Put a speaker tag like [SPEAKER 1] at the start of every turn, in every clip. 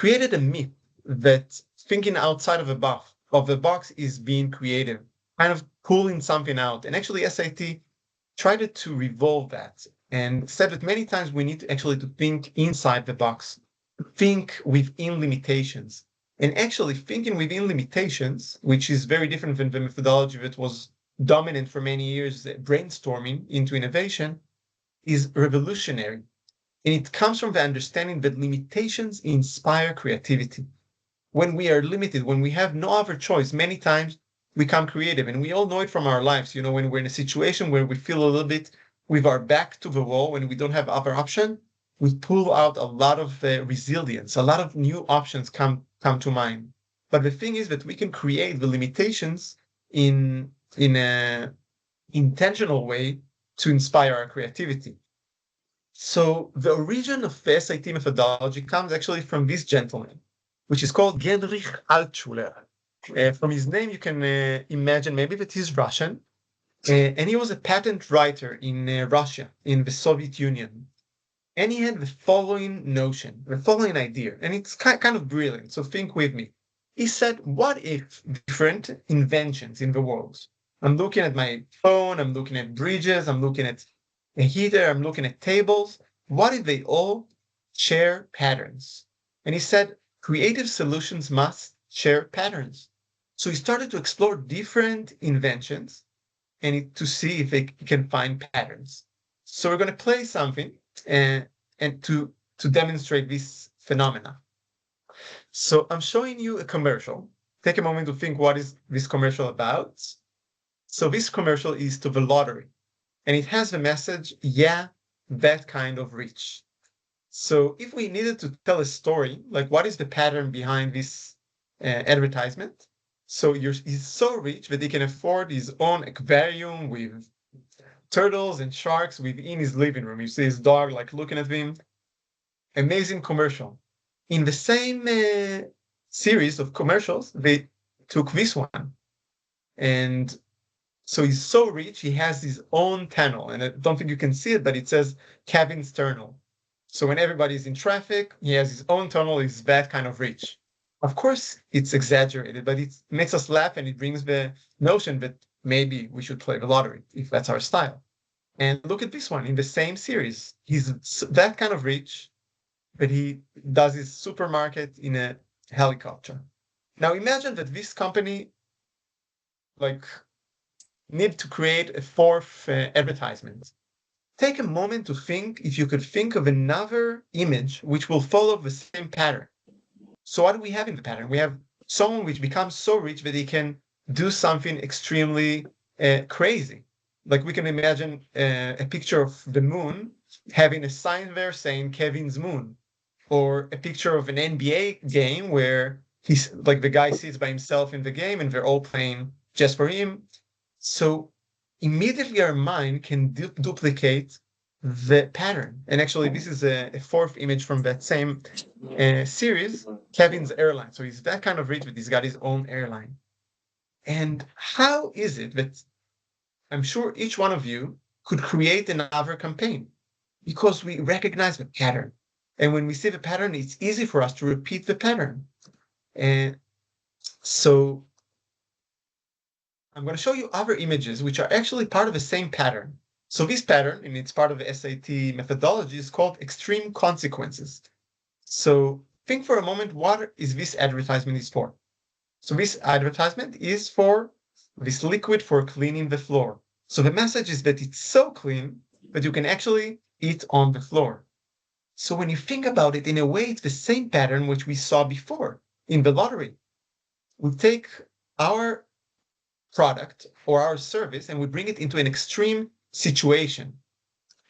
[SPEAKER 1] created a myth that thinking outside of the box is being creative, kind of pulling something out. And actually, SIT tried to revolve that and said that many times we need to think inside the box, think within limitations. And actually, thinking within limitations, which is very different than the methodology that was dominant for many years, brainstorming into innovation, is revolutionary. And it comes from the understanding that limitations inspire creativity. When we are limited, when we have no other choice, many times we become creative. And we all know it from our lives. When we're in a situation where we feel a little bit with our back to the wall, when we don't have other option, we pull out a lot of resilience, a lot of new options come to mind. But the thing is that we can create the limitations in a intentional way to inspire our creativity. So the origin of the SIT methodology comes actually from this gentleman, which is called Genrich Altschuler. From his name, you can imagine maybe that he's Russian, and he was a patent writer in Russia, in the Soviet Union. And he had the following notion, the following idea, and it's kind of brilliant. So think with me. He said, what if different inventions in the world? I'm looking at my phone, I'm looking at bridges, I'm looking at a heater, I'm looking at tables. What if they all share patterns? And he said, creative solutions must share patterns. So he started to explore different inventions to see if they can find patterns. So we're going to play something and to demonstrate this phenomena. So I'm showing you a commercial. Take a moment to think, what is this commercial about? So this commercial is to the lottery, and it has the message, yeah, that kind of rich. So if we needed to tell a story, like what is the pattern behind this advertisement? So he's so rich that he can afford his own aquarium with turtles and sharks within his living room. You see his dog like looking at him. Amazing commercial. In the same series of commercials, they took this one. And so he's so rich, he has his own tunnel. And I don't think you can see it, but it says Kevin's tunnel. So when everybody's in traffic, he has his own tunnel. He's that kind of rich. Of course, it's exaggerated, but it makes us laugh, and it brings the notion that maybe we should play the lottery if that's our style. And look at this one in the same series. He's that kind of rich, but he does his supermarket in a helicopter. Now imagine that this company like need to create a fourth advertisement. Take a moment to think if you could think of another image which will follow the same pattern. So what do we have in the pattern? We have someone which becomes so rich that he can do something extremely crazy. Like we can imagine a picture of the moon having a sign there saying Kevin's moon, or a picture of an NBA game where he's like the guy sits by himself in the game and they're all playing just for him. So immediately our mind can duplicate the pattern. And actually, this is a fourth image from that same series, Kevin's airline. So he's that kind of rich, but he's got his own airline. And how is it that I'm sure each one of you could create another campaign? Because we recognize the pattern. And when we see the pattern, it's easy for us to repeat the pattern. And so I'm going to show you other images which are actually part of the same pattern. So this pattern, and it's part of the SAT methodology, is called extreme consequences. So think for a moment, what is this advertisement is for? So this advertisement is for this liquid for cleaning the floor. So the message is that it's so clean that you can actually eat on the floor. So when you think about it, in a way, it's the same pattern which we saw before in the lottery. We take our product or our service and we bring it into an extreme situation.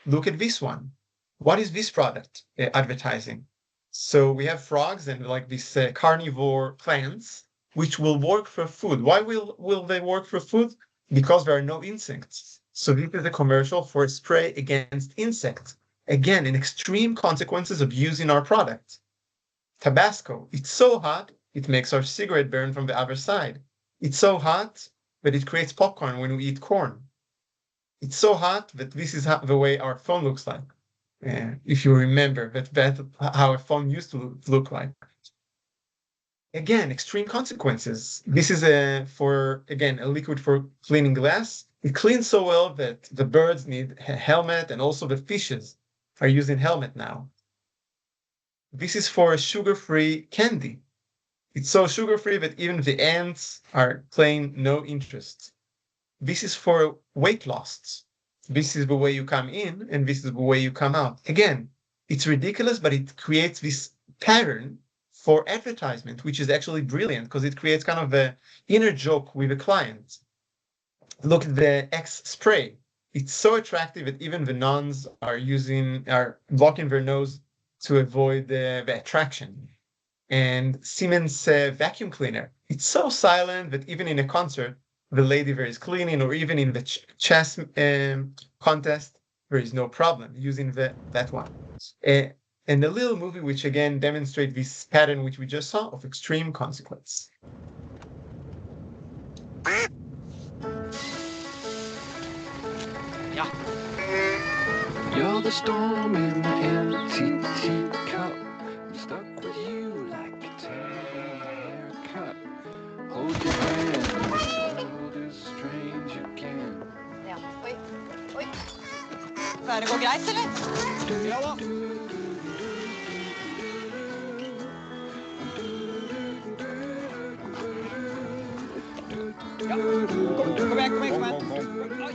[SPEAKER 1] Look at this one. What is this product advertising? So we have frogs and like these carnivore plants which will work for food. Why will they work for food? Because there are no insects. So this is a commercial for a spray against insects. Again, in extreme consequences of using our product. Tabasco, it's so hot, it makes our cigarette burn from the other side. It's so hot that it creates popcorn when we eat corn. It's so hot that this is the way our phone looks like. If you remember that's how a phone used to look like. Again, extreme consequences. This is a liquid for cleaning glass. It cleans so well that the birds need a helmet, and also the fishes are using helmet now. This is for a sugar-free candy. It's so sugar-free that even the ants are playing no interest. This is for weight loss. This is the way you come in, and this is the way you come out. Again, it's ridiculous, but it creates this pattern for advertisement, which is actually brilliant because it creates kind of an inner joke with the client. Look at the X spray. It's so attractive that even the nuns are blocking their nose to avoid the attraction. And Siemens vacuum cleaner. It's so silent that even in a concert, the lady there is cleaning, or even in the chess contest, there is no problem using that one. And a little movie which again demonstrate this pattern which we just saw of extreme consequence.
[SPEAKER 2] Yeah. You're the storm in the empty teacup. I'm stuck with you like a terrible haircut. Hold your hand, this world is strange again.
[SPEAKER 3] Ja. Oi. Oi. Skal det gå greit, eller? Ja da. Ja. Kom igjen. Oi.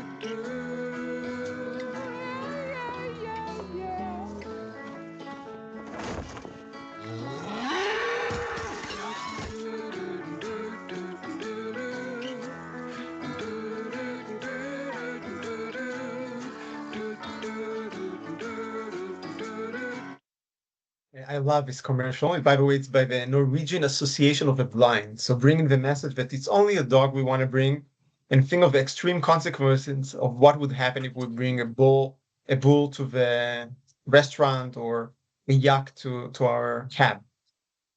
[SPEAKER 1] I love this commercial. And by the way, it's by the Norwegian Association of the Blind. So bringing the message that it's only a dog we want to bring, and think of the extreme consequences of what would happen if we bring a bull to the restaurant, or a yak to our cab.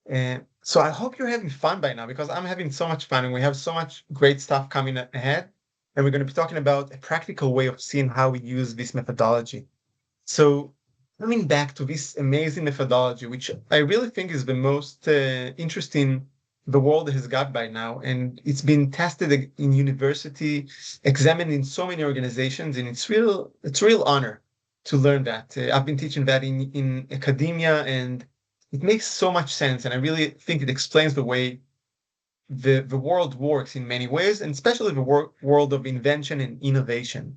[SPEAKER 1] And so I hope you're having fun by now, because I'm having so much fun and we have so much great stuff coming ahead. And we're going to be talking about a practical way of seeing how we use this methodology. So coming back to this amazing methodology, which I really think is the most interesting the world has got by now, and it's been tested in university, examined in so many organizations, and it's real honor to learn that. I've been teaching that in academia, and it makes so much sense, and I really think it explains the way the world works in many ways, and especially the world of invention and innovation.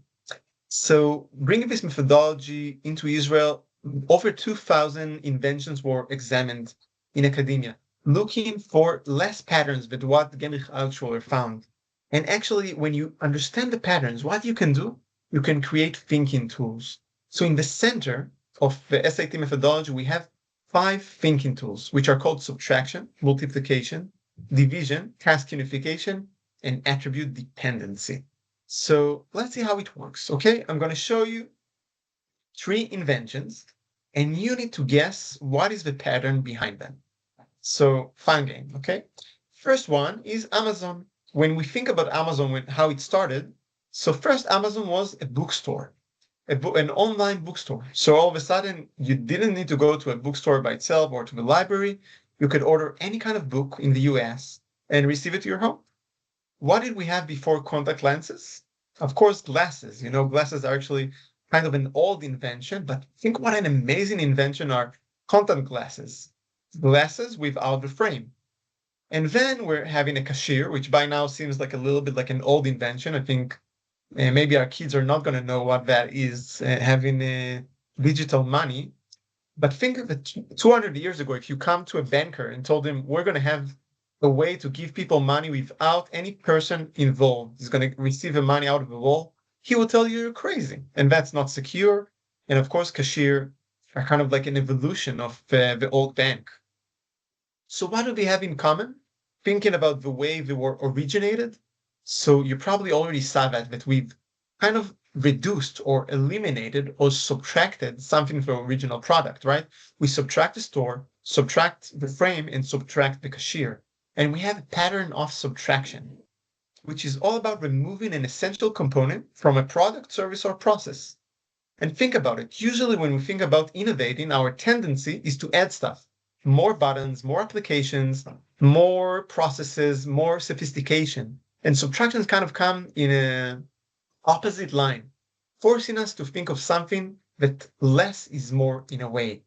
[SPEAKER 1] So bringing this methodology into Israel, over 2,000 inventions were examined in academia, looking for less patterns than what Genrich Altschwager found. And actually, when you understand the patterns, what you can do, you can create thinking tools. So in the center of the SAT methodology, we have 5 thinking tools, which are called subtraction, multiplication, division, task unification, and attribute dependency. So let's see how it works. Okay, I'm going to show you 3 inventions, and you need to guess what is the pattern behind them. So fun game, okay? First one is Amazon. When we think about Amazon, how it started, so first Amazon was a bookstore, an online bookstore. So all of a sudden, you didn't need to go to a bookstore by itself or to the library. You could order any kind of book in the US and receive it to your home. What did we have before contact lenses? Of course, glasses. Glasses are actually kind of an old invention, but think what an amazing invention are contact glasses. Glasses without the frame. And then we're having a cashier, which by now seems like a little bit like an old invention. I think maybe our kids are not going to know what that is, having digital money. But think of it 200 years ago, if you come to a banker and told him, we're going to have a way to give people money without any person involved, he's going to receive the money out of the wall, he will tell you you're crazy. And that's not secure. And of course, cashier are kind of like an evolution of the old bank. So what do they have in common? Thinking about the way they were originated. So you probably already saw that we've kind of reduced or eliminated or subtracted something from the original product, right? We subtract the store, subtract the frame, and subtract the cashier. And we have a pattern of subtraction, which is all about removing an essential component from a product, service, or process. And think about it. Usually when we think about innovating, our tendency is to add stuff. more buttons, more applications, more processes, more sophistication. And subtractions kind of come in a opposite line, forcing us to think of something that less is more in a way.